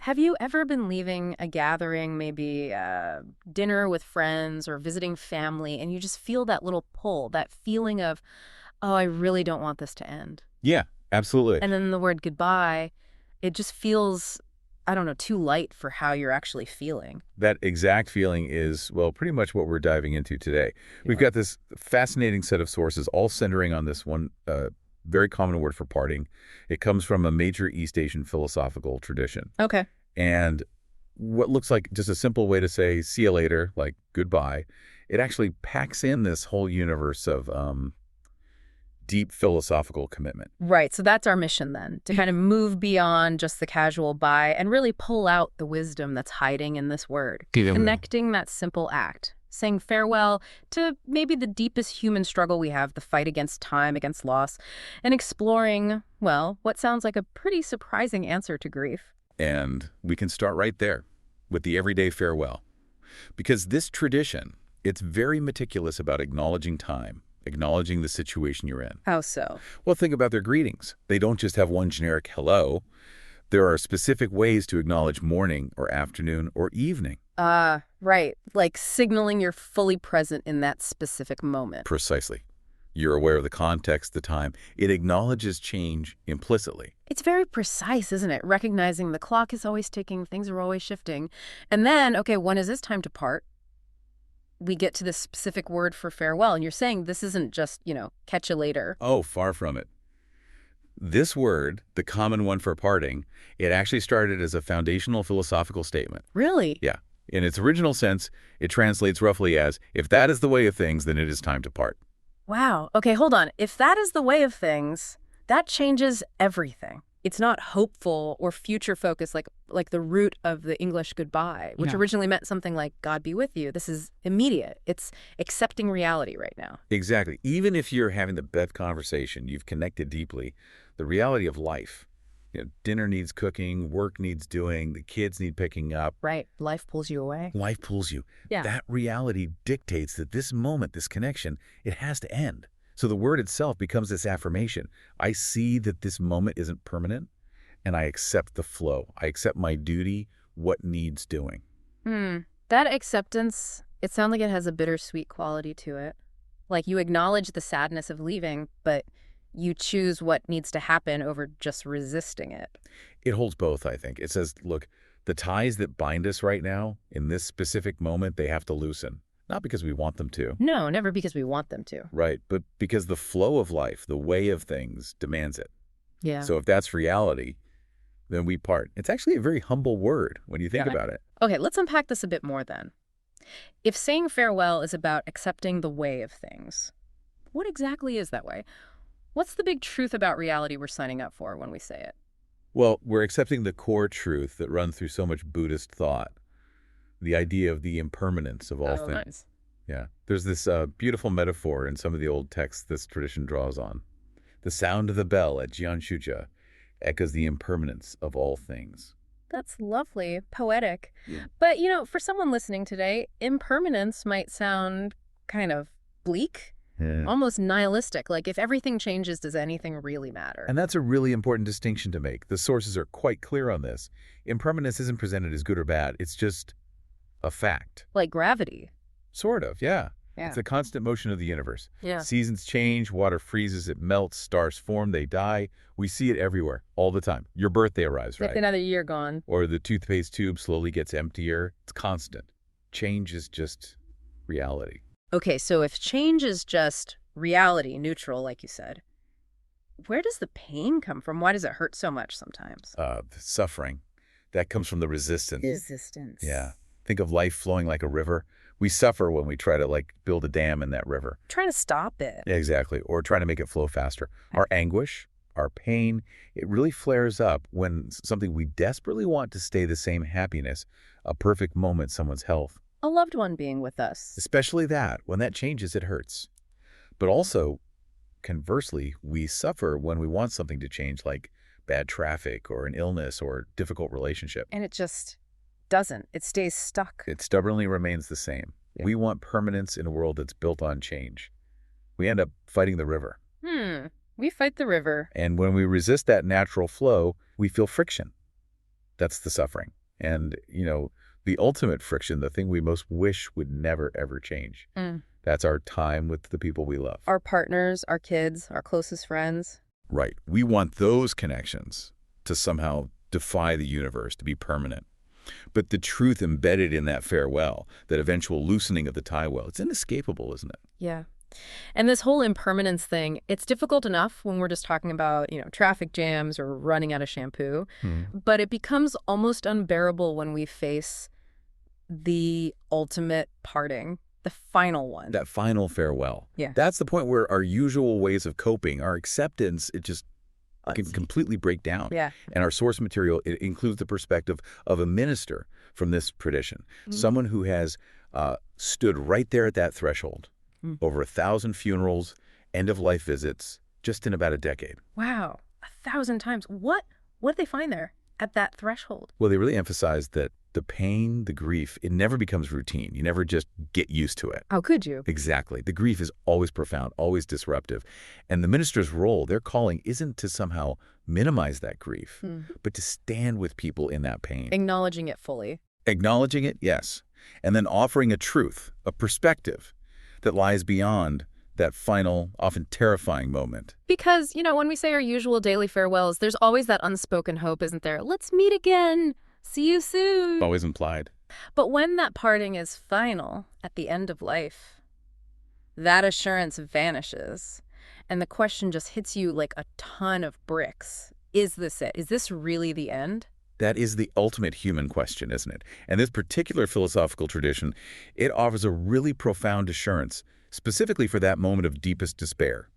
Have you ever been leaving a gathering, maybe dinner with friends or visiting family, and you just feel that little pull, that feeling of, oh, I really don't want this to end? Yeah, absolutely. And then the word goodbye, it just feels, I don't know, too light for how you're actually feeling. That exact feeling is, well, pretty much what we're diving into today. We've got this fascinating set of sources all centering on this one very common word for parting. It comes from a major East Asian philosophical tradition. Okay. And what looks like just a simple way to say see you later, like goodbye, it actually packs in this whole universe of deep philosophical commitment. Right. So that's our mission then, to kind of move beyond just the casual bye and really pull out the wisdom that's hiding in this word. Connecting that simple act, saying farewell to maybe the deepest human struggle we have, the fight against time, against loss, and exploring, well, what sounds like a pretty surprising answer to grief. And we can start right there with the everyday farewell. Because this tradition, it's very meticulous about acknowledging time, acknowledging the situation you're in. How so? Well, think about their greetings. They don't just have one generic hello. There are specific ways to acknowledge morning or afternoon or evening. Right. Like signaling you're fully present in that specific moment. Precisely. You're aware of the context, the time. It acknowledges change implicitly. It's very precise, isn't it? Recognizing the clock is always ticking, things are always shifting. And then, okay, when is this time to part? We get to this specific word for farewell. And you're saying this isn't just, catch you later. Oh, far from it. This word, the common one for parting, it actually started as a foundational philosophical statement. Really? Yeah. In its original sense, it translates roughly as, if that is the way of things, then it is time to part. Wow. Okay, hold on. If that is the way of things, that changes everything. It's not hopeful or future-focused like the root of the English goodbye, which originally meant something like, God be with you. This is immediate. It's accepting reality right now. Exactly. Even if you're having the best conversation, you've connected deeply, the reality of life. Dinner needs cooking, work needs doing, the kids need picking up. Right. Life pulls you away. Life pulls you. Yeah. That reality dictates that this moment, this connection, it has to end. So the word itself becomes this affirmation. I see that this moment isn't permanent, and I accept the flow. I accept my duty, what needs doing. That acceptance, it sounds like it has a bittersweet quality to it. Like you acknowledge the sadness of leaving, but you choose what needs to happen over just resisting it. It holds both, I think. It says, look, the ties that bind us right now, in this specific moment, they have to loosen. Not because we want them to. No, never because we want them to. Right, but because the flow of life, the way of things, demands it. Yeah. So if that's reality, then we part. It's actually a very humble word when you think about it. Okay, let's unpack this a bit more then. If saying farewell is about accepting the way of things, what exactly is that way? What's the big truth about reality we're signing up for when we say it? Well, we're accepting the core truth that runs through so much Buddhist thought. The idea of the impermanence of all things. Nice. Yeah. There's this beautiful metaphor in some of the old texts this tradition draws on. The sound of the bell at Jianshuja echoes the impermanence of all things. That's lovely, poetic. Yeah. But, for someone listening today, impermanence might sound kind of bleak, almost nihilistic. Like if everything changes, does anything really matter? And that's a really important distinction to make. The sources are quite clear on this. Impermanence isn't presented as good or bad. It's just a fact. Like gravity. Sort of, yeah. Yeah. It's a constant motion of the universe. Yeah. Seasons change, water freezes, it melts, stars form, they die. We see it everywhere, all the time. Your birthday arrives, right? Like another year gone. Or the toothpaste tube slowly gets emptier. It's constant. Change is just reality. Okay, so if change is just reality, neutral, like you said, where does the pain come from? Why does it hurt so much sometimes? The suffering. That comes from the resistance. Resistance. Yeah. Think of life flowing like a river. We suffer when we try to build a dam in that river. Trying to stop it. Exactly. Or trying to make it flow faster. Our anguish, our pain, it really flares up when something we desperately want to stay the same happiness, a perfect moment, someone's health. A loved one being with us. Especially that. When that changes, it hurts. But also, conversely, we suffer when we want something to change, like bad traffic or an illness or difficult relationship. And it just doesn't. It stays stuck. It stubbornly remains the same. Yeah. We want permanence in a world that's built on change. We end up fighting the river. We fight the river. And when we resist that natural flow, we feel friction. That's the suffering. And, the ultimate friction, the thing we most wish would never, ever change. That's our time with the people we love. Our partners, our kids, our closest friends. Right. We want those connections to somehow defy the universe, to be permanent. But the truth embedded in that farewell, that eventual loosening of the tie well, it's inescapable, isn't it? Yeah. And this whole impermanence thing, it's difficult enough when we're just talking about, traffic jams or running out of shampoo. But it becomes almost unbearable when we face the ultimate parting, the final one. That final farewell. Yeah. That's the point where our usual ways of coping, our acceptance, it just can completely break down. Yeah. And our source material, it includes the perspective of a minister from this tradition, someone who has stood right there at that threshold, over 1,000 funerals, end-of-life visits, just in about a decade. Wow, 1,000 times. What did they find there at that threshold? Well, they really emphasized that the pain, the grief, it never becomes routine. You never just get used to it. How could you? Exactly. The grief is always profound, always disruptive. And the minister's role, their calling, isn't to somehow minimize that grief, but to stand with people in that pain. Acknowledging it fully. Acknowledging it, yes. And then offering a truth, a perspective that lies beyond that final, often terrifying moment. Because, when we say our usual daily farewells, there's always that unspoken hope, isn't there? Let's meet again. See you soon. Always implied. But when that parting is final, at the end of life, that assurance vanishes. And the question just hits you like a ton of bricks. Is this it? Is this really the end? That is the ultimate human question, isn't it? And this particular philosophical tradition, it offers a really profound assurance, specifically for that moment of deepest despair.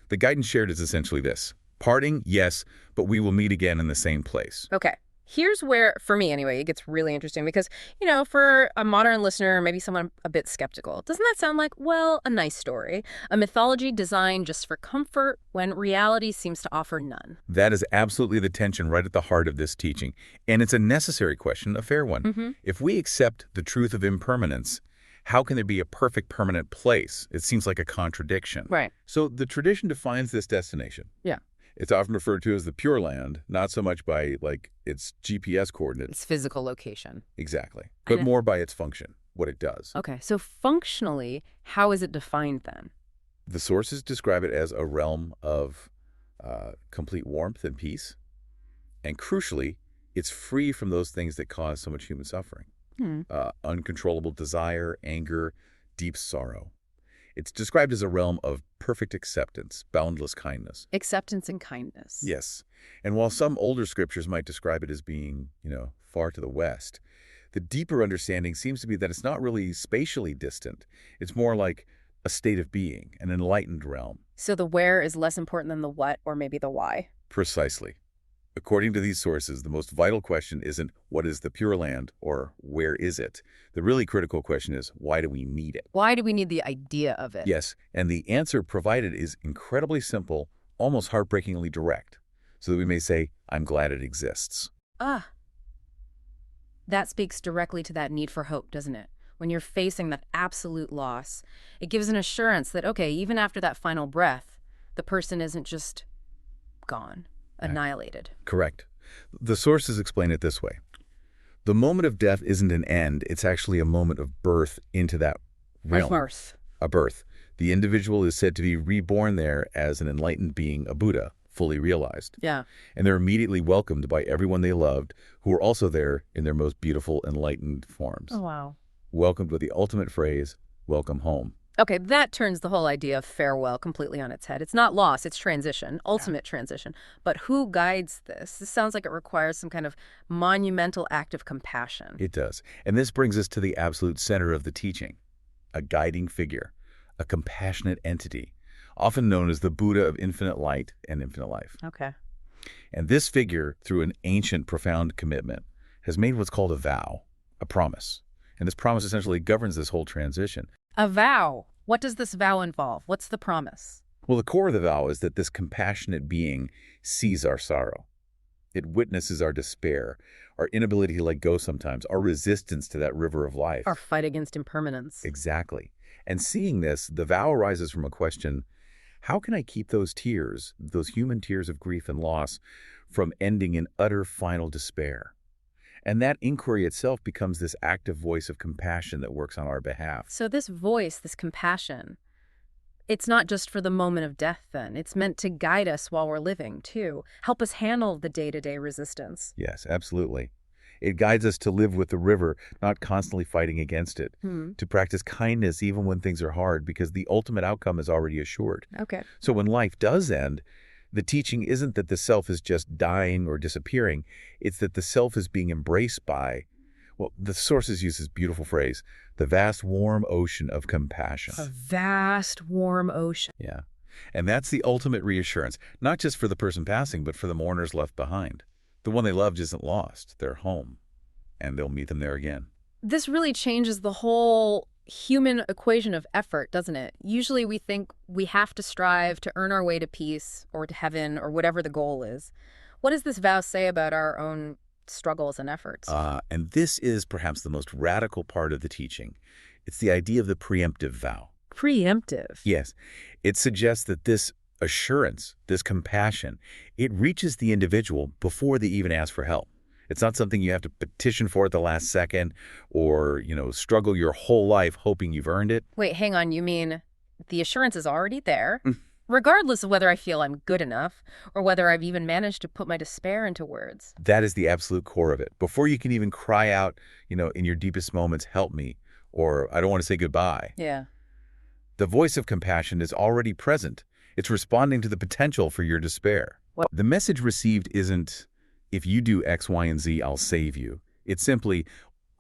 The guidance shared is essentially this. Parting, yes, but we will meet again in the same place. Okay. Here's where, for me anyway, it gets really interesting because, for a modern listener, maybe someone a bit skeptical, doesn't that sound like, well, a nice story? A mythology designed just for comfort when reality seems to offer none. That is absolutely the tension right at the heart of this teaching. And it's a necessary question, a fair one. If we accept the truth of impermanence, how can there be a perfect permanent place? It seems like a contradiction. Right. So the tradition defines this destination. Yeah. It's often referred to as the Pure Land, not so much by, its GPS coordinates. Its physical location. Exactly. But more by its function, what it does. Okay, so functionally, how is it defined then? The sources describe it as a realm of complete warmth and peace. And crucially, it's free from those things that cause so much human suffering. Uncontrollable desire, anger, deep sorrow. It's described as a realm of perfect acceptance, boundless kindness. Acceptance and kindness. Yes. And while some older scriptures might describe it as being, far to the west, the deeper understanding seems to be that it's not really spatially distant. It's more like a state of being, an enlightened realm. So the where is less important than the what or maybe the why? Precisely. According to these sources, the most vital question isn't what is the Pure Land or where is it? The really critical question is why do we need it? Why do we need the idea of it? Yes, and the answer provided is incredibly simple, almost heartbreakingly direct, so that we may say, I'm glad it exists. That speaks directly to that need for hope, doesn't it? When you're facing that absolute loss, it gives an assurance that, okay, even after that final breath, the person isn't just gone. Annihilated. Correct. The sources explain it this way. The moment of death isn't an end. It's actually a moment of birth into that realm. A birth. The individual is said to be reborn there as an enlightened being, a Buddha, fully realized. Yeah. And they're immediately welcomed by everyone they loved, who are also there in their most beautiful, enlightened forms. Oh, wow. Welcomed with the ultimate phrase, welcome home. Okay, that turns the whole idea of farewell completely on its head. It's not loss, it's transition, ultimate transition. But who guides this? This sounds like it requires some kind of monumental act of compassion. It does. And this brings us to the absolute center of the teaching, a guiding figure, a compassionate entity, often known as the Buddha of infinite light and infinite life. Okay. And this figure, through an ancient, profound commitment, has made what's called a vow, a promise. And this promise essentially governs this whole transition. A vow. What does this vow involve? What's the promise? Well, the core of the vow is that this compassionate being sees our sorrow. It witnesses our despair, our inability to let go sometimes, our resistance to that river of life. Our fight against impermanence. Exactly. And seeing this, the vow arises from a question, how can I keep those tears, those human tears of grief and loss, from ending in utter final despair? And that inquiry itself becomes this active voice of compassion that works on our behalf. So this voice, this compassion, it's not just for the moment of death then. It's meant to guide us while we're living, too. Help us handle the day-to-day resistance. Yes, absolutely. It guides us to live with the river, not constantly fighting against it. To practice kindness even when things are hard, because the ultimate outcome is already assured. Okay. So when life does end, the teaching isn't that the self is just dying or disappearing. It's that the self is being embraced by, well, the sources use this beautiful phrase, the vast warm ocean of compassion. A vast warm ocean. Yeah. And that's the ultimate reassurance, not just for the person passing, but for the mourners left behind. The one they loved isn't lost. They're home, and they'll meet them there again. This really changes the whole human equation of effort, doesn't it? Usually we think we have to strive to earn our way to peace or to heaven or whatever the goal is. What does this vow say about our own struggles and efforts? And this is perhaps the most radical part of the teaching. It's the idea of the preemptive vow. Preemptive? Yes. It suggests that this assurance, this compassion, it reaches the individual before they even ask for help. It's not something you have to petition for at the last second or, struggle your whole life hoping you've earned it. Wait, hang on. You mean the assurance is already there, regardless of whether I feel I'm good enough or whether I've even managed to put my despair into words? That is the absolute core of it. Before you can even cry out, in your deepest moments, help me, or I don't want to say goodbye. Yeah. The voice of compassion is already present. It's responding to the potential for your despair. What? The message received isn't, if you do X, Y, and Z, I'll save you. It's simply,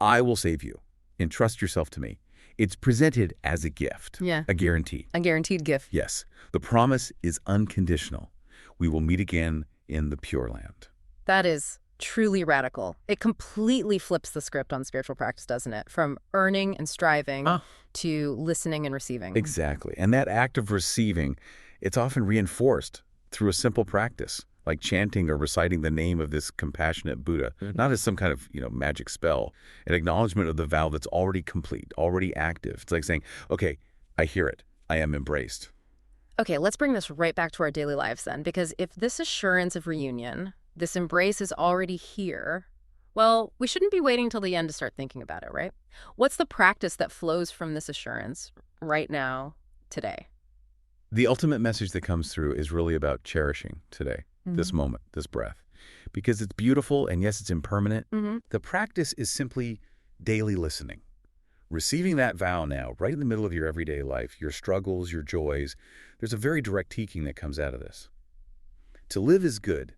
I will save you. Entrust yourself to me. It's presented as a gift. Yeah. A guarantee. A guaranteed gift. Yes. The promise is unconditional. We will meet again in the Pure Land. That is truly radical. It completely flips the script on spiritual practice, doesn't it? From earning and striving to listening and receiving. Exactly. And that act of receiving, it's often reinforced through a simple practice, like chanting or reciting the name of this compassionate Buddha, not as some kind of, magic spell, an acknowledgement of the vow that's already complete, already active. It's like saying, okay, I hear it. I am embraced. Okay, let's bring this right back to our daily lives then, because if this assurance of reunion, this embrace is already here, well, we shouldn't be waiting till the end to start thinking about it, right? What's the practice that flows from this assurance right now, today? The ultimate message that comes through is really about cherishing today, this moment, this breath, because it's beautiful and yes, it's impermanent. The practice is simply daily listening, receiving that vow now, right in the middle of your everyday life, your struggles, your joys. There's a very direct teaching that comes out of this. To live is good.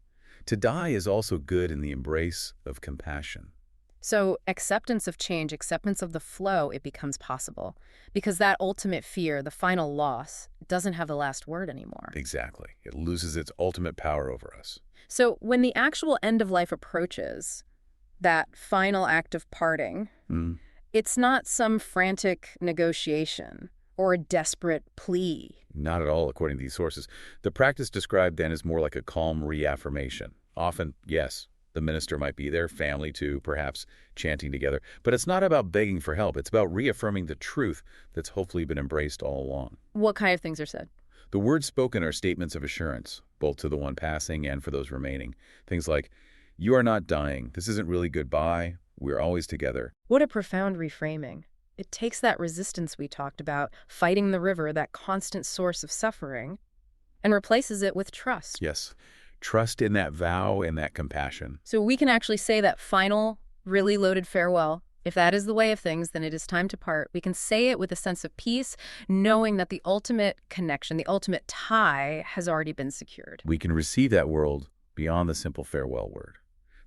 To die is also good in the embrace of compassion. So acceptance of change, acceptance of the flow, it becomes possible. Because that ultimate fear, the final loss, doesn't have the last word anymore. Exactly. It loses its ultimate power over us. So when the actual end of life approaches, that final act of parting, it's not some frantic negotiation or a desperate plea. Not at all, according to these sources. The practice described then is more like a calm reaffirmation. Often, yes, the minister might be there, family too, perhaps chanting together. But it's not about begging for help. It's about reaffirming the truth that's hopefully been embraced all along. What kind of things are said? The words spoken are statements of assurance, both to the one passing and for those remaining. Things like, you are not dying. This isn't really goodbye. We're always together. What a profound reframing. It takes that resistance we talked about, fighting the river, that constant source of suffering, and replaces it with trust. Yes. Trust in that vow and that compassion. So we can actually say that final, really loaded farewell. If that is the way of things, then it is time to part. We can say it with a sense of peace, knowing that the ultimate connection, the ultimate tie has already been secured. We can receive that world beyond the simple farewell word.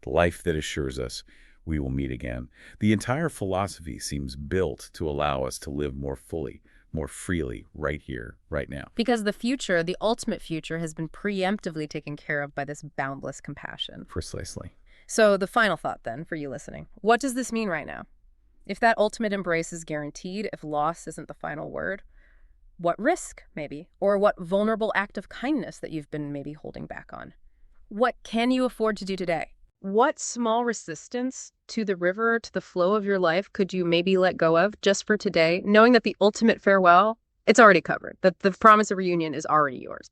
The life that assures us we will meet again. The entire philosophy seems built to allow us to live more fully, more freely, right here, right now. Because the future, the ultimate future, has been preemptively taken care of by this boundless compassion. Precisely. So the final thought then, for you listening, what does this mean right now? If that ultimate embrace is guaranteed, if loss isn't the final word, what risk, maybe, or what vulnerable act of kindness that you've been maybe holding back on? What can you afford to do today? What small resistance to the river, to the flow of your life, could you maybe let go of just for today, knowing that the ultimate farewell, it's already covered, that the promise of reunion is already yours?